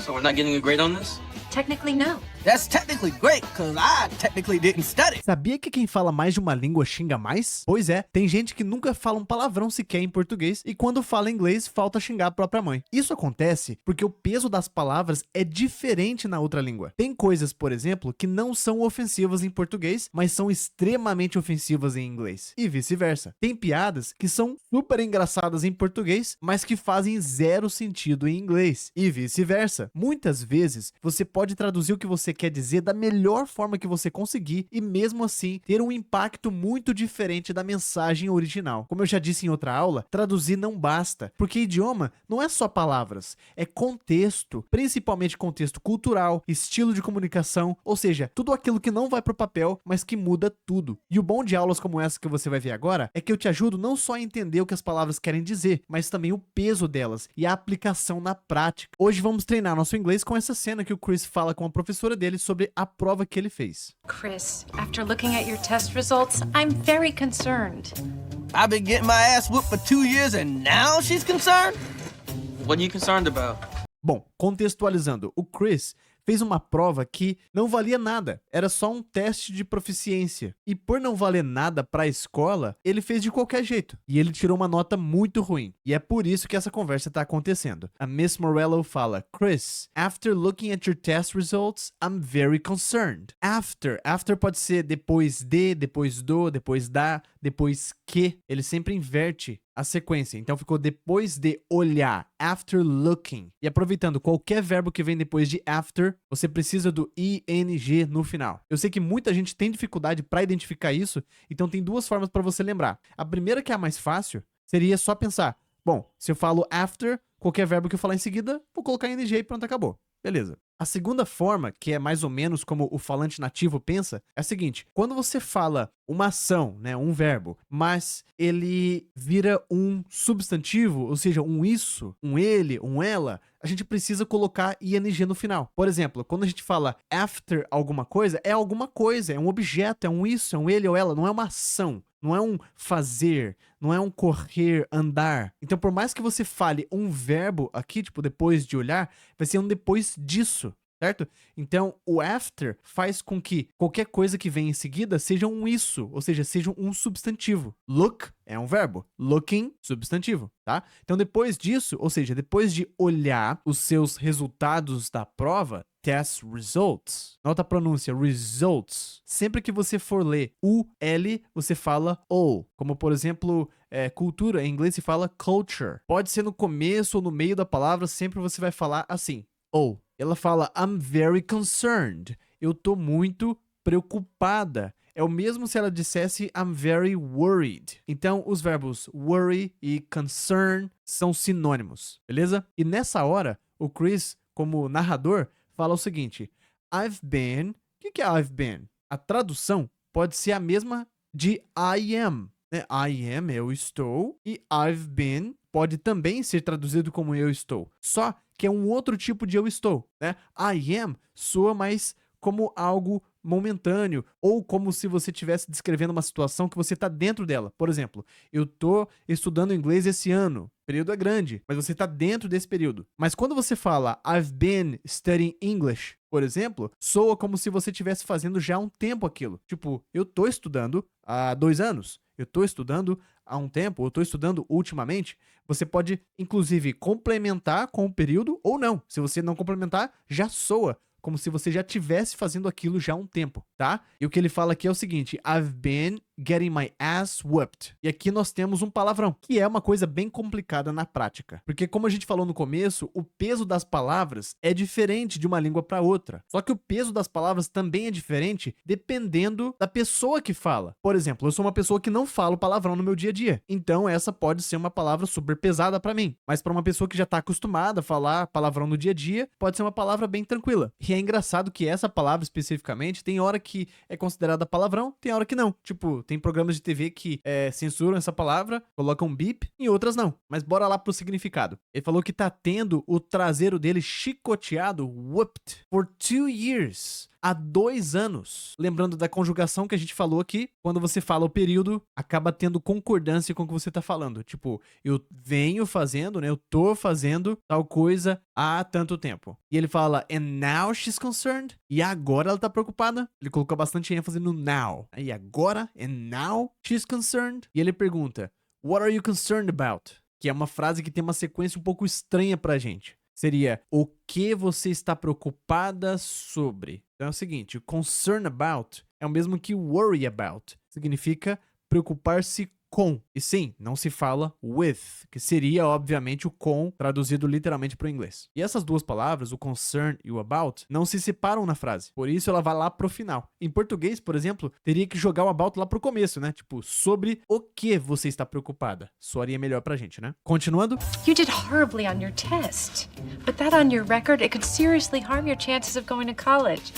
So we're not getting a grade on this? Technically, no. That's technically great, cause I technically didn't study. Sabia que quem fala mais de uma língua xinga mais? Pois é, tem gente que nunca fala um palavrão sequer em português e quando fala inglês falta xingar a própria mãe. Isso acontece porque o peso das palavras é diferente na outra língua. Tem coisas, por exemplo, que não são ofensivas em português, mas são extremamente ofensivas em inglês. E vice-versa. Tem piadas que são super engraçadas em português, mas que fazem zero sentido em inglês. E vice-versa. Muitas vezes, você pode traduzir o que você quer dizer da melhor forma que você conseguir e mesmo assim ter um impacto muito diferente da mensagem original. Como eu já disse em outra aula, traduzir não basta, porque idioma não é só palavras, é contexto, principalmente contexto cultural, estilo de comunicação, ou seja, tudo aquilo que não vai pro papel, mas que muda tudo. E o bom de aulas como essa que você vai ver agora é que eu te ajudo não só a entender o que as palavras querem dizer, mas também o peso delas e a aplicação na prática. Hoje vamos treinar nosso inglês com essa cena que o Chris fala com a professora dele sobre a prova que ele fez. Chris, after looking at your test results, I'm very concerned. I've been getting my ass whooped for 2 years and now she's concerned? What are you concerned about? Bom, contextualizando, o Chris fez uma prova que não valia nada, era só um teste de proficiência. E por não valer nada para a escola, ele fez de qualquer jeito. E ele tirou uma nota muito ruim. E é por isso que essa conversa está acontecendo. A Miss Morello fala, Chris, after looking at your test results, I'm very concerned. After pode ser depois de, depois do, depois da, depois que. Ele sempre inverte a sequência. Então ficou depois de olhar, after looking. E aproveitando, qualquer verbo que vem depois de after, você precisa do ing no final. Eu sei que muita gente tem dificuldade para identificar isso, então tem duas formas para você lembrar. A primeira, que é a mais fácil, seria só pensar, bom, se eu falo after, qualquer verbo que eu falar em seguida, vou colocar ing e pronto, acabou. Beleza. A segunda forma, que é mais ou menos como o falante nativo pensa, é a seguinte: quando você fala uma ação, né, um verbo, mas ele vira um substantivo, ou seja, um isso, um ele, um ela, a gente precisa colocar ing no final. Por exemplo, quando a gente fala after alguma coisa, é um objeto, é um isso, é um ele ou ela, não é uma ação. Não é um fazer, não é um correr, andar. Então, por mais que você fale um verbo aqui, tipo, depois de olhar, vai ser um depois disso, certo? Então, o after faz com que qualquer coisa que vem em seguida seja um isso, ou seja, seja um substantivo. Look é um verbo, looking, substantivo, tá? Então, depois disso, ou seja, depois de olhar os seus resultados da prova, test results. Nota a pronúncia, results. Sempre que você for ler U-L, você fala O. Como, por exemplo, cultura, em inglês se fala culture. Pode ser no começo ou no meio da palavra, sempre você vai falar assim, O. Ela fala, I'm very concerned. Eu tô muito preocupada. É o mesmo se ela dissesse I'm very worried. Então, os verbos worry e concern são sinônimos, beleza? E nessa hora, o Chris, como narrador, fala o seguinte, I've been... O que é I've been? A tradução pode ser a mesma de I am, né? I am, eu estou, e I've been pode também ser traduzido como eu estou. Só que é um outro tipo de eu estou, né? I am soa mais como algo momentâneo, ou como se você estivesse descrevendo uma situação que você está dentro dela. Por exemplo, eu estou estudando inglês esse ano. O período é grande, mas você está dentro desse período. Mas quando você fala I've been studying English, por exemplo, soa como se você estivesse fazendo já há um tempo aquilo. Tipo, eu estou estudando há 2 anos. Eu estou estudando há um tempo, eu estou estudando ultimamente. Você pode, inclusive, complementar com o período ou não. Se você não complementar, já soa como se você já estivesse fazendo aquilo já há um tempo, tá? E o que ele fala aqui é o seguinte, I've been getting my ass whooped. E aqui nós temos um palavrão, que é uma coisa bem complicada na prática. Porque como a gente falou no começo, o peso das palavras é diferente de uma língua para outra. Só que o peso das palavras também é diferente dependendo da pessoa que fala. Por exemplo, eu sou uma pessoa que não falo palavrão no meu dia a dia. Então essa pode ser uma palavra super pesada para mim. Mas para uma pessoa que já tá acostumada a falar palavrão no dia a dia, pode ser uma palavra bem tranquila. E é engraçado que essa palavra especificamente tem hora que é considerada palavrão, tem hora que não. Tipo, tem programas de TV que censuram essa palavra, colocam um bip, e outras não. Mas bora lá pro significado. Ele falou que tá tendo o traseiro dele chicoteado, whooped, for 2 years. há 2 anos. Lembrando da conjugação que a gente falou aqui, quando você fala o período, acaba tendo concordância com o que você tá falando. Tipo, eu venho fazendo, né? Eu tô fazendo tal coisa há tanto tempo. E ele fala, and now she's concerned. E agora ela tá preocupada. Ele colocou bastante ênfase no now. E agora, and now she's concerned. E ele pergunta, what are you concerned about? Que é uma frase que tem uma sequência um pouco estranha pra gente. Seria, o que você está preocupada sobre? Então é o seguinte, concern about é o mesmo que worry about. Significa preocupar-se com. E sim, não se fala with, que seria, obviamente, o com, traduzido literalmente para o inglês. E essas duas palavras, o concern e o about, não se separam na frase. Por isso, ela vai lá pro final. Em português, por exemplo, teria que jogar o about lá pro começo, né? Tipo, sobre o que você está preocupada. Soaria melhor pra gente, né? Continuando. You did horribly on your test. But that on your record, it could seriously harm your chances of going to college.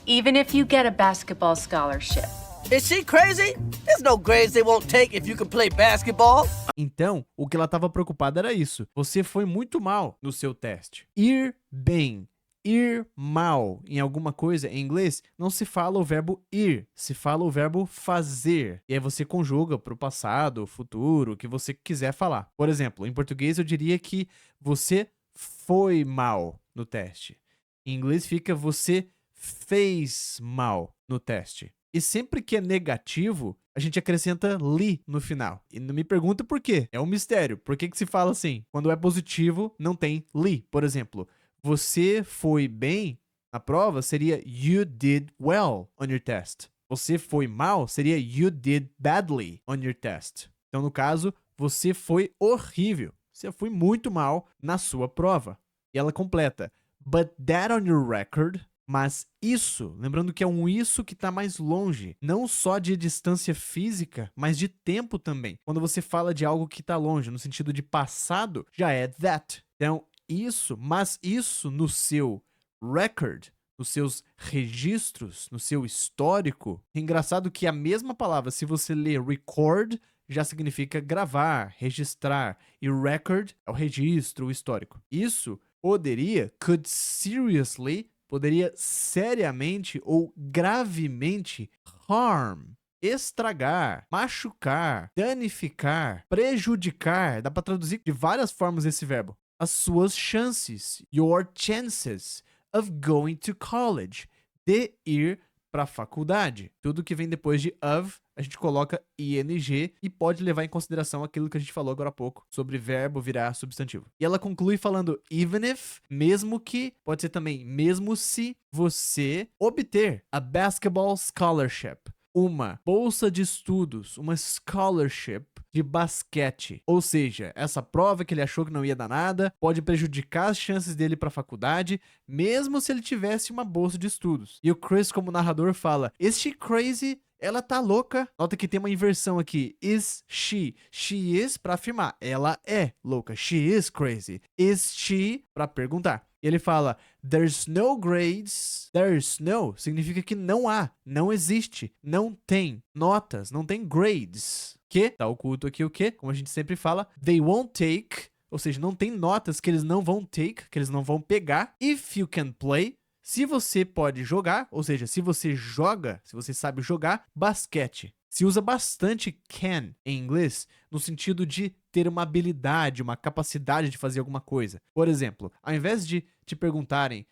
Even if you get a basketball scholarship. Is she crazy? There's no grades they won't take if you can play basketball. Então, o que ela estava preocupada era isso. Você foi muito mal no seu teste. Ir bem, ir mal em alguma coisa, em inglês, não se fala o verbo ir, se fala o verbo fazer. E aí você conjuga para o passado, futuro, o que você quiser falar. Por exemplo, em português eu diria que você foi mal no teste. Em inglês fica você fez mal no teste. E sempre que é negativo, a gente acrescenta li no final. E não me pergunta por quê. É um mistério. Por que se fala assim? Quando é positivo, não tem li. Por exemplo, você foi bem na prova seria you did well on your test. Você foi mal seria you did badly on your test. Então, no caso, você foi horrível. Você foi muito mal na sua prova. E ela completa. But that on your record... Mas isso, lembrando que é um isso que está mais longe, não só de distância física, mas de tempo também. Quando você fala de algo que está longe, no sentido de passado, já é that. Então, isso, mas isso no seu record, nos seus registros, no seu histórico. É engraçado que a mesma palavra, se você ler record, já significa gravar, registrar. E record é o registro, o histórico. Isso could seriously... poderia seriamente ou gravemente harm, estragar, machucar, danificar, prejudicar. Dá para traduzir de várias formas esse verbo. As suas chances, your chances of going to college, de ir para a faculdade. Tudo que vem depois de of, a gente coloca ing e pode levar em consideração aquilo que a gente falou agora há pouco, sobre verbo virar substantivo. E ela conclui falando even if, mesmo que, pode ser também mesmo se você obter a basketball scholarship, uma bolsa de estudos, uma scholarship de basquete. Ou seja, essa prova que ele achou que não ia dar nada pode prejudicar as chances dele para a faculdade, mesmo se ele tivesse uma bolsa de estudos. E o Chris, como narrador, fala, is she crazy? Ela tá louca. Nota que tem uma inversão aqui. Is she? She is pra afirmar. Ela é louca. She is crazy. Is she? Pra perguntar. E ele fala, there's no grades. There's no significa que não há, não existe, não tem notas, não tem grades. Que tá oculto aqui o que? Como a gente sempre fala, they won't take, ou seja, não tem notas que eles não vão take, que eles não vão pegar. If you can play, se você pode jogar, ou seja, se você joga, se você sabe jogar, basquete. Se usa bastante can em inglês no sentido de ter uma habilidade, uma capacidade de fazer alguma coisa. Por exemplo, ao invés de te perguntarem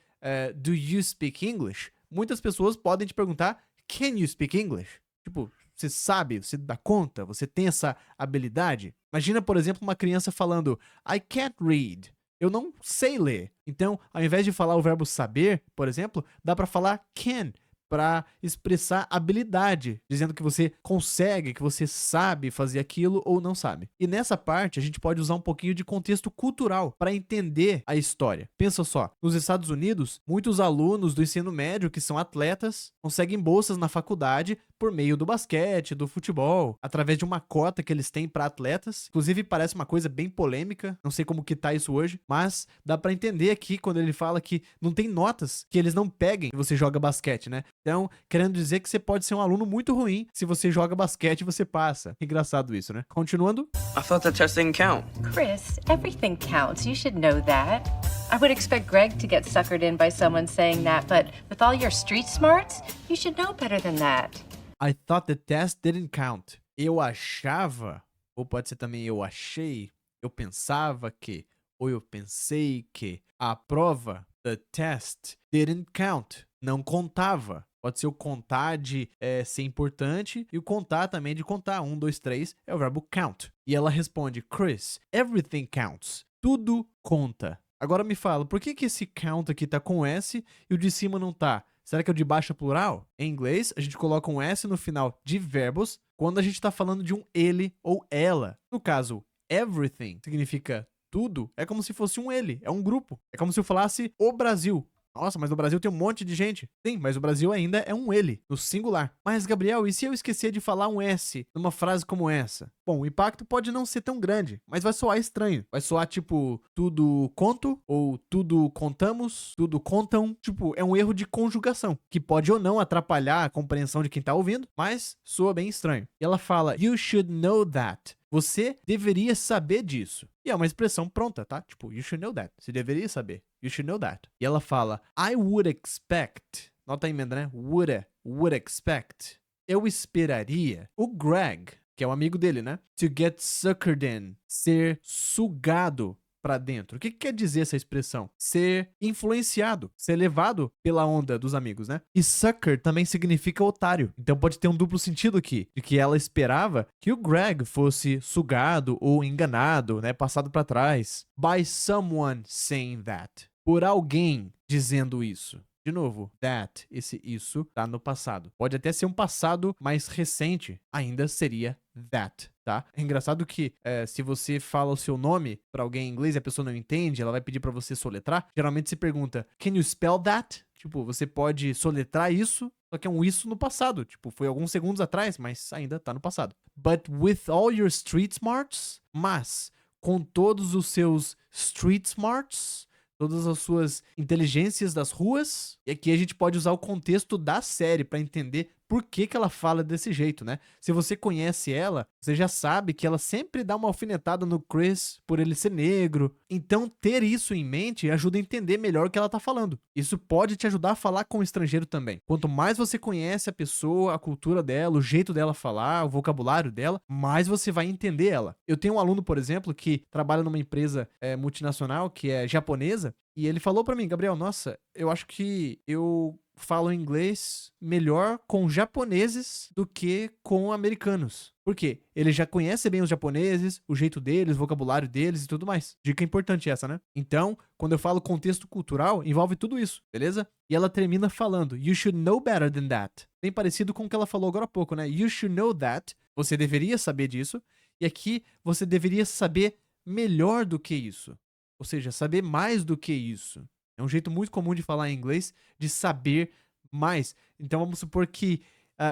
do you speak English? Muitas pessoas podem te perguntar can you speak English? Tipo, você sabe, você dá conta, você tem essa habilidade? Imagina, por exemplo, uma criança falando I can't read. Eu não sei ler. Então, ao invés de falar o verbo saber, por exemplo, dá para falar can, para expressar habilidade, dizendo que você consegue, que você sabe fazer aquilo ou não sabe. E nessa parte, a gente pode usar um pouquinho de contexto cultural para entender a história. Pensa só, nos Estados Unidos, muitos alunos do ensino médio que são atletas conseguem bolsas na faculdade por meio do basquete, do futebol, através de uma cota que eles têm para atletas. Inclusive, parece uma coisa bem polêmica, não sei como que tá isso hoje, mas dá para entender aqui quando ele fala que não tem notas que eles não peguem se você joga basquete, né? Então, querendo dizer que você pode ser um aluno muito ruim se você joga basquete e você passa. Engraçado isso, né? Continuando. I thought that test didn't count. Chris, everything counts. You should know that. I would expect Greg to get suckered in by someone saying that, but with all your street smarts, you should know better than that. I thought the test didn't count. Eu achava, ou pode ser também eu achei, eu pensava que, ou eu pensei que a prova, the test, didn't count. Não contava. Pode ser o contar de ser importante e o contar também de contar. 1, 2, 3 é o verbo count. E ela responde, Chris, everything counts. Tudo conta. Agora me fala, por que esse count aqui tá com S e o de cima não tá? Será que é o de baixo é plural? Em inglês, a gente coloca um S no final de verbos quando a gente tá falando de um ele ou ela. No caso, everything significa tudo, é como se fosse um ele, é um grupo. É como se eu falasse o Brasil. Nossa, mas no Brasil tem um monte de gente. Sim, mas o Brasil ainda é um ele, no singular. Mas, Gabriel, e se eu esquecer de falar um S numa frase como essa? Bom, o impacto pode não ser tão grande, mas vai soar estranho. Vai soar tipo, tudo conto, ou tudo contamos, tudo contam. Tipo, é um erro de conjugação, que pode ou não atrapalhar a compreensão de quem tá ouvindo, mas soa bem estranho. E ela fala, you should know that. Você deveria saber disso. E é uma expressão pronta, tá? Tipo, you should know that. Você deveria saber. You should know that. E ela fala, I would expect. Nota a emenda, né? Would expect. Eu esperaria o Greg, que é o amigo dele, né? To get suckered in. Ser sugado pra dentro. O que quer dizer essa expressão? Ser influenciado, ser levado pela onda dos amigos, né? E sucker também significa otário. Então pode ter um duplo sentido aqui, de que ela esperava que o Greg fosse sugado ou enganado, né? Passado pra trás. By someone saying that. Por alguém dizendo isso. De novo, that, esse isso, tá no passado. Pode até ser um passado mais recente, ainda seria that, tá? É engraçado que se você fala o seu nome pra alguém em inglês e a pessoa não entende, ela vai pedir pra você soletrar. Geralmente se pergunta, can you spell that? Tipo, você pode soletrar isso, só que é um isso no passado. Tipo, foi alguns segundos atrás, mas ainda tá no passado. But with all your street smarts, mas com todos os seus street smarts, todas as suas inteligências das ruas. E aqui a gente pode usar o contexto da série para entender por que ela fala desse jeito, né? Se você conhece ela, você já sabe que ela sempre dá uma alfinetada no Chris por ele ser negro. Então, ter isso em mente ajuda a entender melhor o que ela tá falando. Isso pode te ajudar a falar com o estrangeiro também. Quanto mais você conhece a pessoa, a cultura dela, o jeito dela falar, o vocabulário dela, mais você vai entender ela. Eu tenho um aluno, por exemplo, que trabalha numa empresa multinacional, que é japonesa, e ele falou pra mim, Gabriel, nossa, eu acho que eu falo inglês melhor com japoneses do que com americanos. Por quê? Ele já conhece bem os japoneses, o jeito deles, o vocabulário deles e tudo mais. Dica importante essa, né? Então, quando eu falo contexto cultural, envolve tudo isso, beleza? E ela termina falando, you should know better than that. Bem parecido com o que ela falou agora há pouco, né? You should know that. Você deveria saber disso. E aqui, você deveria saber melhor do que isso. Ou seja, saber mais do que isso. É um jeito muito comum de falar em inglês, de saber mais. Então vamos supor que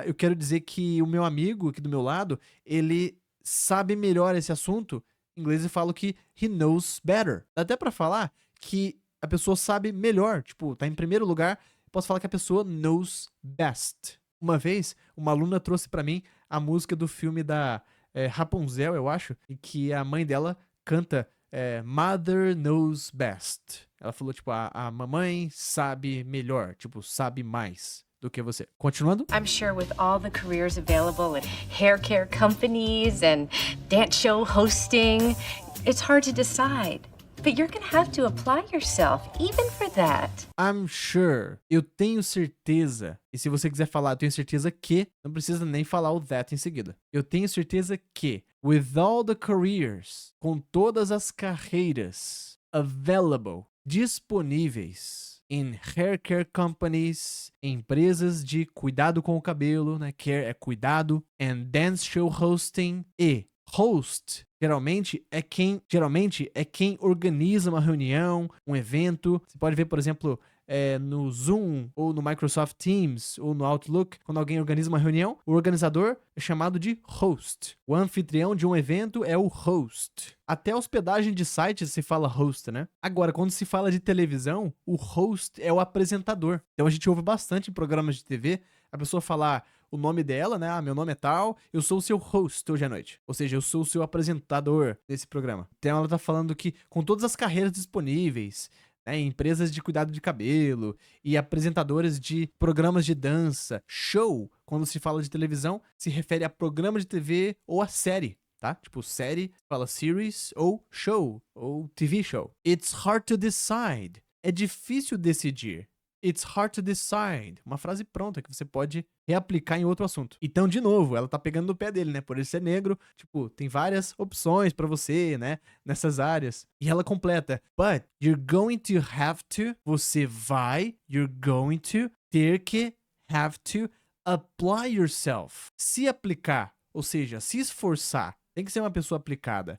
eu quero dizer que o meu amigo aqui do meu lado, ele sabe melhor esse assunto. Em inglês eu falo que he knows better. Dá até pra falar que a pessoa sabe melhor. Tipo, tá em primeiro lugar, posso falar que a pessoa knows best. Uma vez, uma aluna trouxe pra mim a música do filme da Rapunzel, eu acho, em que a mãe dela canta Mother knows best. Ela falou, tipo, a mamãe sabe melhor, tipo, sabe mais do que você. Continuando. I'm sure with all the careers available at hair care companies and dance show hosting, it's hard to decide. But you're gonna have to apply yourself, even for that. I'm sure. Eu tenho certeza. E se você quiser falar, eu tenho certeza que, não precisa nem falar o that em seguida. Eu tenho certeza que, with all the careers, com todas as carreiras available, disponíveis in hair care companies, empresas de cuidado com o cabelo, né? Care é cuidado, and dance show hosting, e host geralmente é quem organiza uma reunião, um evento. Você pode ver, por exemplo, no Zoom, ou no Microsoft Teams, ou no Outlook, quando alguém organiza uma reunião, o organizador é chamado de host. O anfitrião de um evento é o host. Até hospedagem de sites se fala host, né? Agora, quando se fala de televisão, o host é o apresentador. Então a gente ouve bastante em programas de TV a pessoa falar o nome dela, né? Ah, meu nome é tal, eu sou o seu host hoje à noite. Ou seja, eu sou o seu apresentador desse programa. Então ela tá falando que com todas as carreiras disponíveis, né, empresas de cuidado de cabelo e apresentadores de programas de dança, show, quando se fala de televisão, se refere a programa de TV ou a série, tá? Tipo, série, fala series ou show, ou TV show. It's hard to decide. É difícil decidir. It's hard to decide. Uma frase pronta que você pode reaplicar em outro assunto. Então, de novo, ela tá pegando no pé dele, né? Por ele ser negro, tipo, tem várias opções pra você, né? Nessas áreas. E ela completa, but you're going to have to, você vai, you're going to, ter que, have to, apply yourself. Se aplicar, ou seja, se esforçar. Tem que ser uma pessoa aplicada.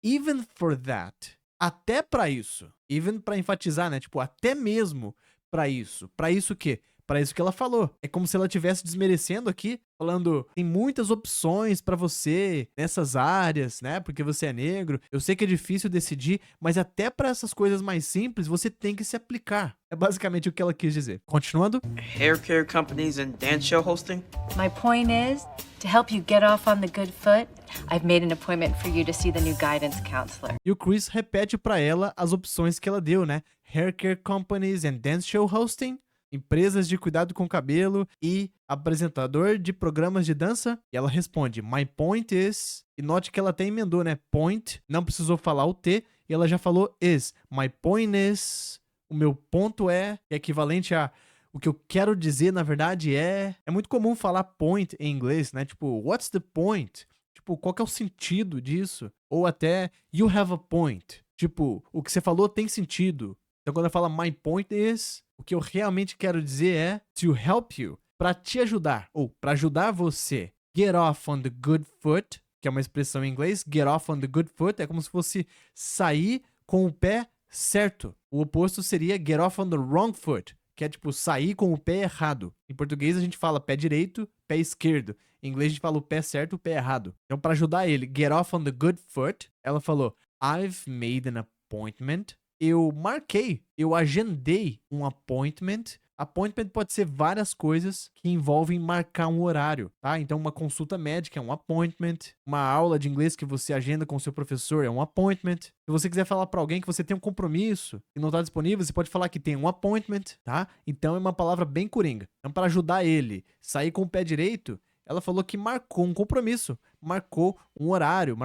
Even for that. Até pra isso. Even pra enfatizar, né? Tipo, até mesmo pra isso. Pra isso o quê? Pra isso que ela falou. É como se ela estivesse desmerecendo aqui, falando, tem muitas opções pra você nessas áreas, né? Porque você é negro. Eu sei que é difícil decidir, mas até pra essas coisas mais simples, você tem que se aplicar. É basicamente o que ela quis dizer. Continuando. Hair care companies and dance show hosting? My point is, to help you get off on the good foot, I've made an appointment for you to see the new guidance counselor. E o Chris repete pra ela as opções que ela deu, né? Hair care companies and dance show hosting, empresas de cuidado com cabelo e apresentador de programas de dança. E ela responde, my point is... E note que ela até emendou, né? Point, não precisou falar o T, e ela já falou is. My point is... O meu ponto é equivalente a... O que eu quero dizer, na verdade, é... É muito comum falar point em inglês, né? Tipo, what's the point? Tipo, qual que é o sentido disso? Ou até, you have a point. Tipo, o que você falou tem sentido. Então, quando eu falo my point is, o que eu realmente quero dizer é to help you, pra te ajudar, ou pra ajudar você. Get off on the good foot, que é uma expressão em inglês. Get off on the good foot é como se fosse sair com o pé certo. O oposto seria get off on the wrong foot, que é tipo sair com o pé errado. Em português a gente fala pé direito, pé esquerdo. Em inglês a gente fala o pé certo, o pé errado. Então, pra ajudar ele, get off on the good foot, ela falou, I've made an appointment. Eu marquei, eu agendei um appointment. Appointment pode ser várias coisas que envolvem marcar um horário, tá? Então, uma consulta médica é um appointment. Uma aula de inglês que você agenda com o seu professor é um appointment. Se você quiser falar pra alguém que você tem um compromisso e não tá disponível, você pode falar que tem um appointment, tá? Então, é uma palavra bem coringa. Então, para ajudar ele a sair com o pé direito, ela falou que marcou um compromisso, marcou um horário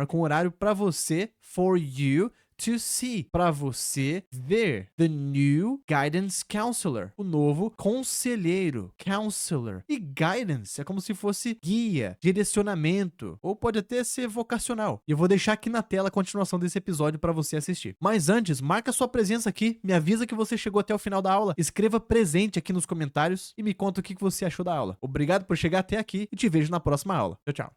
pra você, for you to see, para você ver, the new guidance counselor, o novo conselheiro, counselor. E guidance é como se fosse guia, direcionamento, ou pode até ser vocacional. E eu vou deixar aqui na tela a continuação desse episódio para você assistir. Mas antes, marca sua presença aqui, me avisa que você chegou até o final da aula, escreva presente aqui nos comentários e me conta o que você achou da aula. Obrigado por chegar até aqui e te vejo na próxima aula. Tchau, tchau.